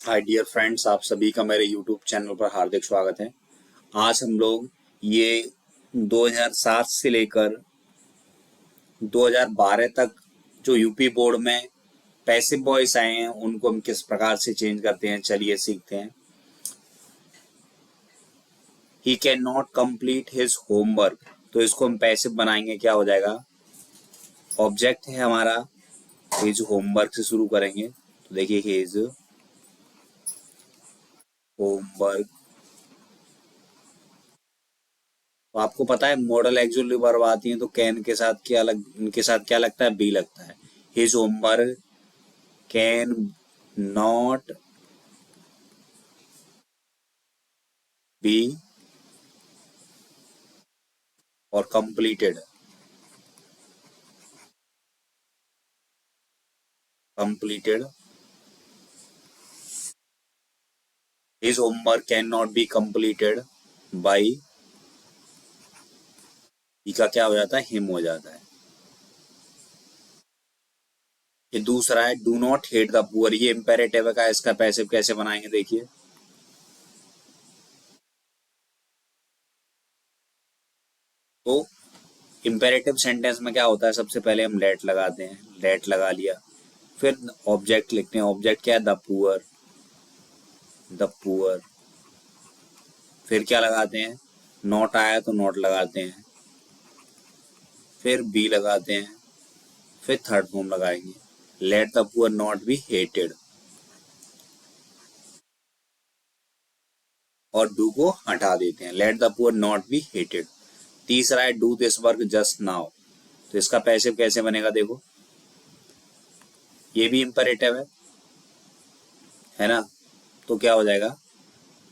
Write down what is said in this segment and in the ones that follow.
Hi dear friends, आप सभी का मेरे यूट्यूब चैनल पर हार्दिक स्वागत है। आज हम लोग ये 2007 से लेकर 2012 तक जो यूपी बोर्ड में पैसिव वॉइस आए हैं उनको हम किस प्रकार से चेंज करते हैं, चलिए सीखते हैं। He can not complete his homework, तो इसको हम पैसिव बनाएंगे, क्या हो जाएगा? ऑब्जेक्ट है हमारा, हिज होमवर्क से शुरू करेंगे तो देखिए हिज होमवर्क। तो आपको पता है मॉडल एक्चुअली वर्ब आती है तो कैन के साथ क्या इनके साथ क्या लगता है? बी लगता है। His homework can not be और completed his homework can not be completed by, e का क्या हो जाता है? हिम हो जाता है। ये दूसरा है do not hate the poor, ये इम्पेरेटिव का, इसका पैसिव कैसे बनाएंगे देखिए। तो इम्पेरेटिव सेंटेंस में क्या होता है? सबसे पहले हम लेट लगाते हैं, लेट लगा लिया, फिर ऑब्जेक्ट लिखते हैं। ऑब्जेक्ट क्या है? The poor, the poor. फिर क्या लगाते हैं? नॉट आया तो नॉट लगाते हैं, फिर बी लगाते हैं, फिर थर्ड फॉर्म लगाएंगे, let the poor not be hated, और डू को हटा देते हैं, let the poor not be hated. तीसरा है do this work just now, तो इसका पैसिव कैसे बनेगा देखो। ये भी इंपरेटिव है ना? तो क्या हो जाएगा?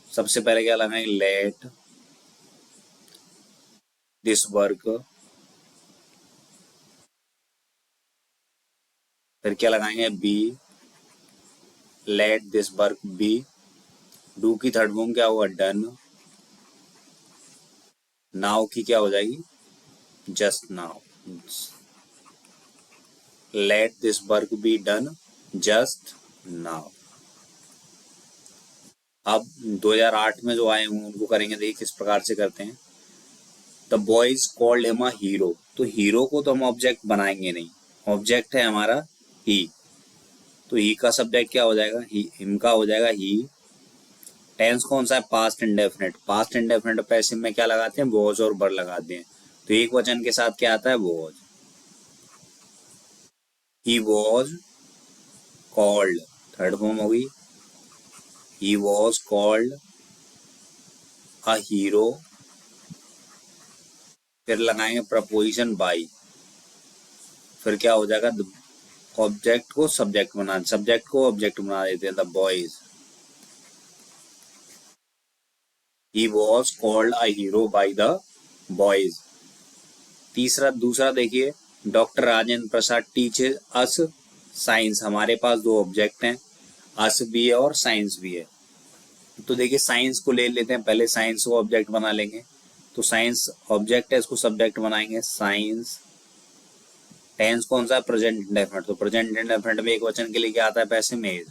सबसे पहले क्या लगाएंगे? लेट दिस वर्क, फिर क्या लगाएंगे? Be, let this work be. Do की थर्ड फॉर्म क्या होगा? डन। नाउ की क्या हो जाएगी? Just now. Let this work be done just now. अब 2008 में जो आए हुए उनको करेंगे, देखिए किस प्रकार से करते हैं। The boys called him a hero, तो हीरो को तो हम ऑब्जेक्ट बनाएंगे नहीं, ऑब्जेक्ट है हमारा ही, तो ही का सब्जेक्ट क्या हो जाएगा? ही, हिम का हो जाएगा ही। टेंस कौन सा है? Past indefinite. Past indefinite passive में क्या लगाते हैं? वॉज और वर लगाते हैं, तो एक वचन के साथ क्या आता है? Was. He was called, third form होगी, he was called a hero. फिर लगाएंगे प्रपोजिशन बाई, फिर क्या हो जाएगा? ऑब्जेक्ट को सब्जेक्ट बना, सब्जेक्ट को ऑब्जेक्ट बना देते हैं, the boys. He was called a hero by the boys. तीसरा दूसरा देखिए, डॉक्टर राजेंद्र प्रसाद टीचेज अस साइंस। हमारे पास दो ऑब्जेक्ट हैं, अस भी है और साइंस भी है, तो देखिए साइंस को ले लेते हैं, पहले साइंस को ऑब्जेक्ट बना लेंगे। तो साइंस ऑब्जेक्ट है, इसको सब्जेक्ट बनाएंगे, साइंस। टेंस कौन सा है? प्रेजेंट इंडेफिनिट, तो प्रेजेंट इंडेफिनिट में एक वचन के लिए क्या आता है? पैसिव में इज।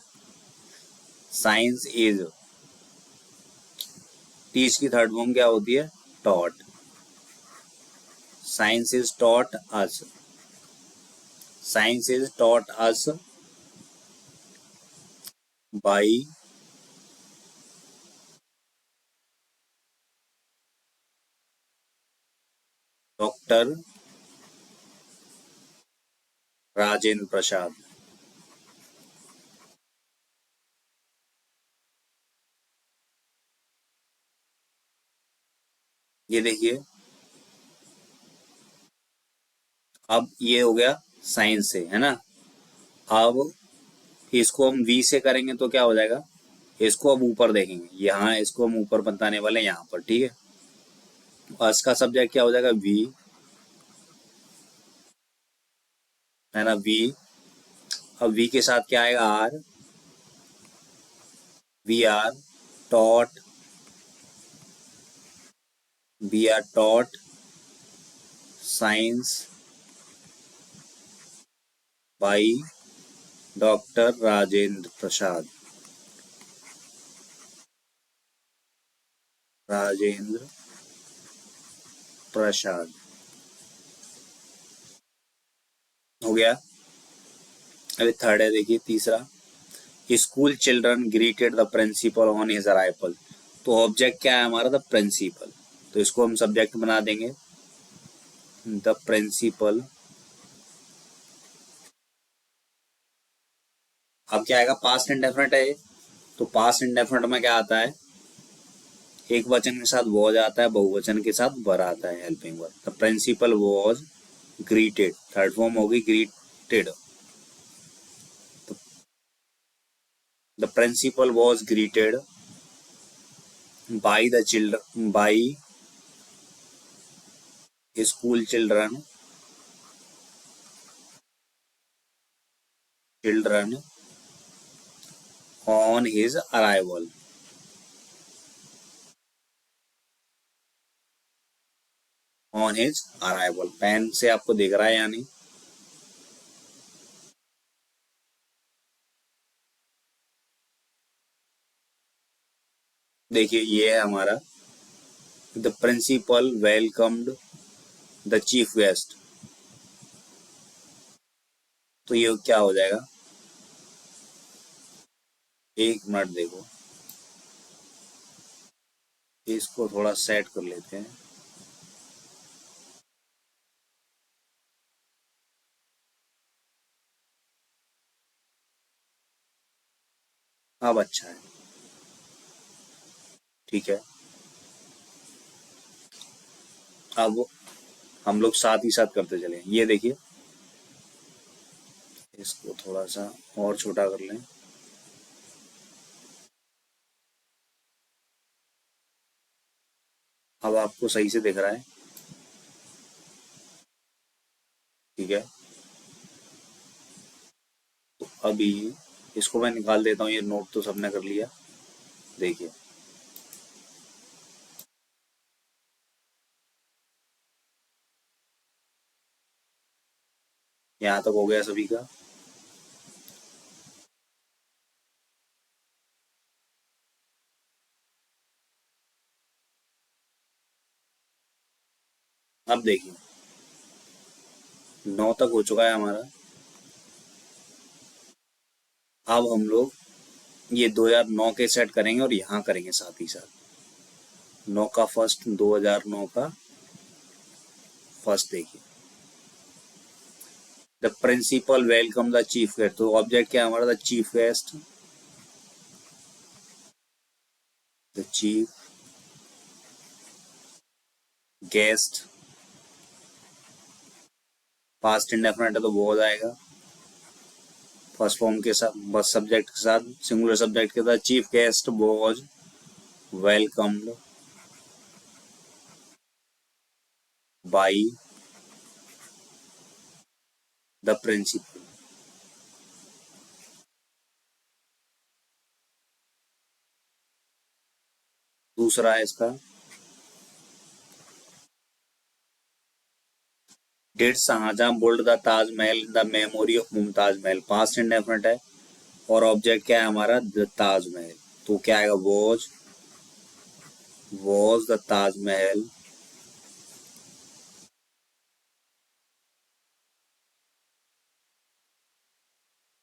Science is. टीच की थर्ड फॉर्म क्या होती है? Taught. Science is taught us, science is taught us by doctor Rajendra Prasad. ये देखिए, अब ये हो गया साइंस से, है ना? अब इसको हम वी से करेंगे तो क्या हो जाएगा? इसको अब ऊपर देखेंगे, यहाँ इसको हम ऊपर बताने वाले हैं यहाँ पर, ठीक है? अस का सब्जेक्ट क्या हो जाएगा? वी, है ना? वी। अब वी के साथ क्या आएगा? Are. We are taught, we are taught science by doctor Rajendra Prasad. Rajendra Prasad. हो गया। अभी थर्ड है, देखिए तीसरा, school children greeted the principal on his arrival. तो ऑब्जेक्ट क्या है हमारा, द प्रिंसिपल, तो इसको हम सब्जेक्ट बना देंगे द प्रिंसिपल। अब क्या आएगा, पास्ट इंडेफिनिट है ये, तो पास्ट इंडेफिनिट में क्या आता है, एक वचन के साथ वॉज आता है, बहुवचन के साथ वर आता है, helping verb. The principal was greeted, third form होगी greeted. The principal was greeted by the children, by school children, children on his arrival. On his arrival, pen से आपको दिख रहा है या नहीं? देखिए ये है हमारा, the principal welcomed the chief guest, तो ये क्या हो जाएगा, एक मिनट देखो, इसको थोड़ा सेट कर लेते हैं। अब अच्छा है, ठीक है। अब हम लोग साथ ही साथ करते चले, ये देखिए, इसको थोड़ा सा और छोटा कर लें। अब आपको सही से दिख रहा है, ठीक है। तो अभी इसको मैं निकाल देता हूँ, ये नोट तो सबने कर लिया। देखिए यहाँ तक हो गया सभी का। अब देखिए 9 तक हो चुका है हमारा। अब हम लोग ये 2009 के सेट करेंगे और यहाँ करेंगे साथ ही साथ। 9 का फर्स्ट, 2009 का फर्स्ट देखिए, the principal welcome the chief guest, तो ऑब्जेक्ट क्या है हमारा, the chief guest, the chief guest, past indefinite है तो वो हो जाएगा फर्स्ट फॉर्म के साथ, बस सब्जेक्ट के साथ, सिंगुलर सब्जेक्ट के साथ, chief guest was welcomed by the principal. दूसरा है इसका, did Shah Jahan build the Taj Mahal the memory of Mumtaz Mahal, past indefinite है और ऑब्जेक्ट क्या है हमारा, द ताजमहल, तो क्या आएगा, was the Taj Mahal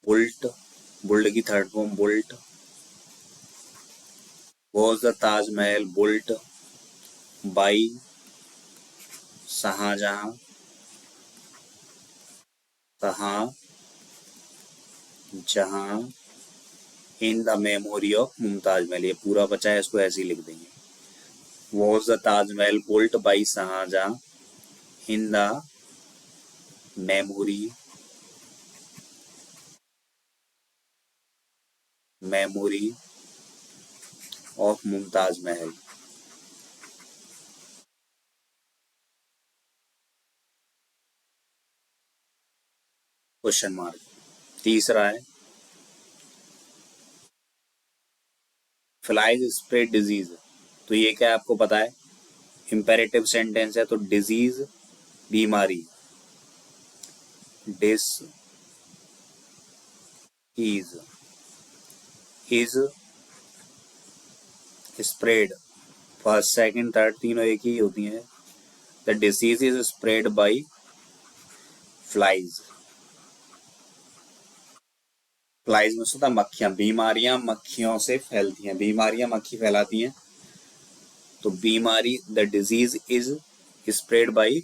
built, built की third form built, was the Taj Mahal built by Shah Jahan, जहां in the memory of Mumtaz Mahal, ये पूरा बचा है, इसको ऐसे ही लिख देंगे, was the Taj Mahal built by Shah Jahan in the memory, memory of Mumtaz Mahal. Question mark. तीसरा है, फ्लाइज स्प्रेड डिजीज, तो ये क्या है आपको पता है, इंपेरेटिव सेंटेंस है, तो डिजीज बीमारी, dish is spread first second third तीनों एक ही होती हैं। The disease is spread by flies. Flies में होता मक्खियां, बीमारियां मक्खियों से फैलती हैं, बीमारियां मक्खी फैलाती हैं। तो बीमारी, the disease is spread by.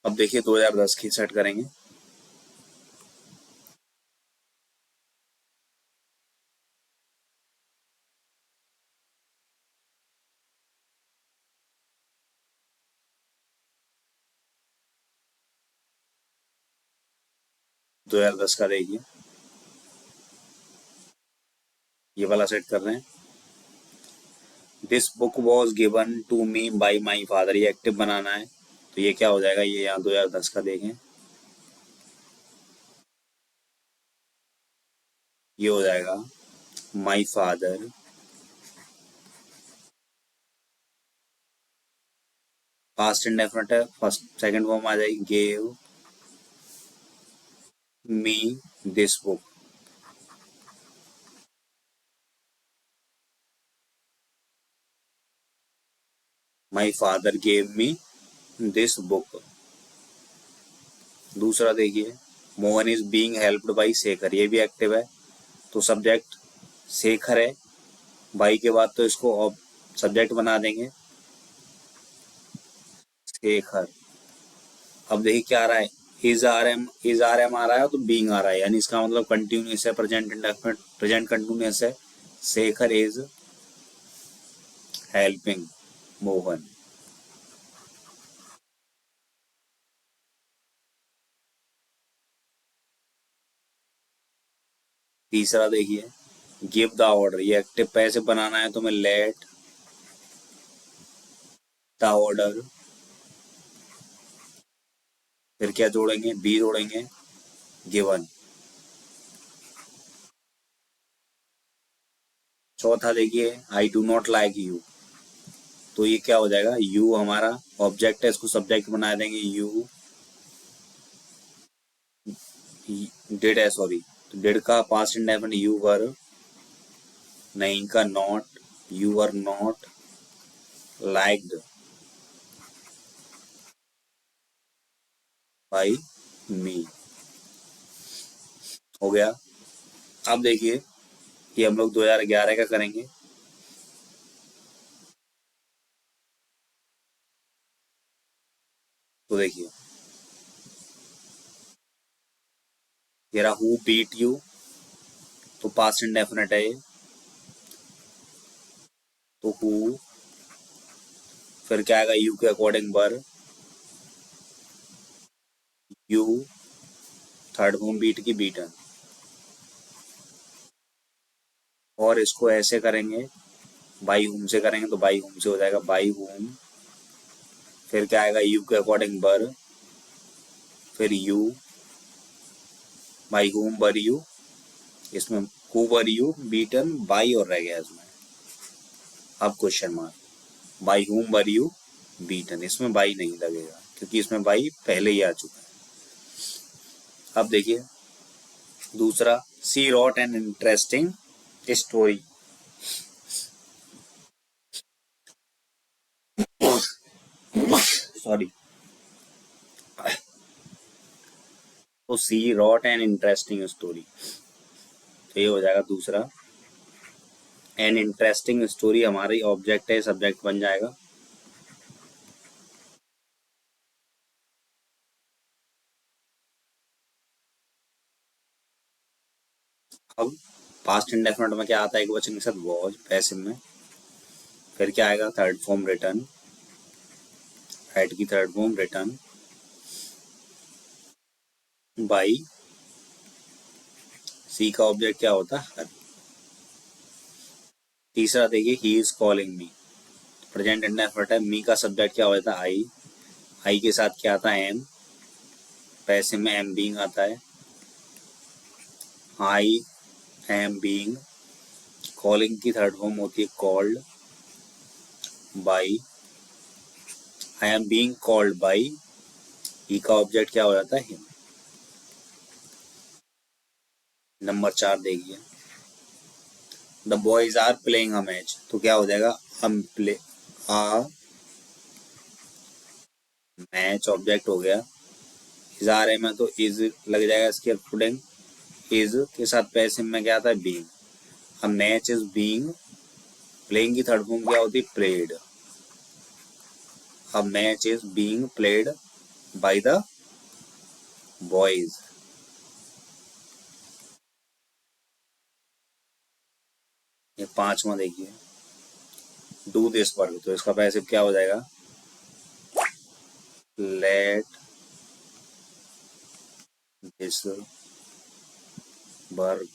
अब देखिए 2010 की सेट करेंगे। दो हजार दस का देखिए, ये वाला सेट कर रहे हैं। This book was given to me by my father, ये एक्टिव बनाना है। तो ये क्या हो जाएगा, ये यहाँ 2010 का देखें, ये हो जाएगा माई फादर पास्ट इंडेफिनिट है, फर्स्ट सेकंड फॉर्म आ जाएगी gave me this book. My father gave me this book. दूसरा देखिए, Mohan is being helped by Shekhar, ये भी एक्टिव है। तो सब्जेक्ट शेखर है, बाई के बाद तो इसको सब्जेक्ट बना देंगे शेखर। अब देखिए क्या आ रहा है, इज आर एम आ रहा है तो बीइंग आ रहा है, यानी इसका मतलब कंटिन्यूस है, प्रेजेंट इंडेफिनिट, प्रेजेंट कंटिन्यूस है। Shekhar is helping Mohan. तीसरा देखिए, गिव द ऑर्डर, ये एक्टिव पैसे बनाना है तो मैं लेट द ऑर्डर, फिर क्या जोड़ेंगे, बी जोड़ेंगे गिवन। चौथा देखिए, I do not like you, तो ये क्या हो जाएगा, यू हमारा ऑब्जेक्ट है, इसको सब्जेक्ट बना देंगे यू डिड है, सॉरी, तो डिड का पास्ट इंडेफिनिट यू वर, नहीं का not, you are not liked by me. हो गया। अब देखिए, ये हम लोग 2011 का करेंगे। तो देखिए, ये रहा हु बीट यू, तो पास्ट इंडेफिनिट है ये, तो हु, फिर क्या आएगा यू के अकॉर्डिंग वर, यू थर्ड फॉर्म बीट की बीटन। और इसको ऐसे करेंगे, बाई हुम से करेंगे तो बाई हुम से हो जाएगा बाई हुम, फिर क्या आएगा यू के अकॉर्डिंग बर, फिर यू बाई हुम बर यू, इसमें हु बर यू बीटन बाई और रह गया इसमें। अब क्वेश्चन मार्क, बाई हुम बर यू बीटन, इसमें बाई नहीं लगेगा क्योंकि इसमें बाई पहले ही आ चुका है। अब देखिए दूसरा, she wrote an interesting story, sorry, तो she wrote an interesting story, तो ये हो जाएगा दूसरा। एन इंटरेस्टिंग स्टोरी हमारी ऑब्जेक्ट है, सब्जेक्ट बन जाएगा। अब पास्ट इंडेफिनिट में क्या आता है, एक वचन के साथ वॉज, पैसिव में फिर क्या आएगा थर्ड फॉर्म रिटर्न, हेड की थर्ड फॉर्म रिटर्न बाई, सी का ऑब्जेक्ट क्या होता है। तीसरा देखिए, he is calling me, present indefinite है, मी का सब्जेक्ट क्या होता है आई, आई के साथ क्या आता है एम, पैसिव में एम बीइंग आता है, आई एम बीइंग, कॉलिंग की थर्ड फॉर्म होती है called by, I am being called by he का ऑब्जेक्ट क्या हो जाता है हिम। नंबर 4 देखिए, the boys are playing a match, तो क्या हो जाएगा, हम प्ले आ मैच ऑब्जेक्ट हो गया, इज आ रहे में तो इज लग जाएगा इसके अकॉर्डिंग, इज के साथ पैसिव में क्या आता है बीइंग। अब मैच इज बीइंग, प्लेइंग की थर्ड फॉर्म क्या होती है प्लेड। अब match is being played by the boys. ये 5वां देखिए, डू दिस वर्क, तो इसका पैसिव क्या हो जाएगा, late this work,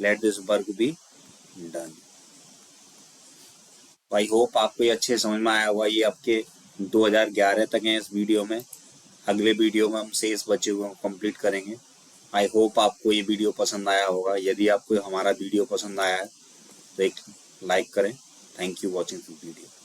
late this work be done. I hope आपको ये अच्छे समझ में आया होगा। ये आपके 2011 तक है इस वीडियो में। अगले वीडियो में हम शेष बचे हुए कंप्लीट करेंगे। आई होप आपको ये वीडियो पसंद आया होगा। यदि आपको हमारा वीडियो पसंद आया है तो एक लाइक करें। Thank you watching this video.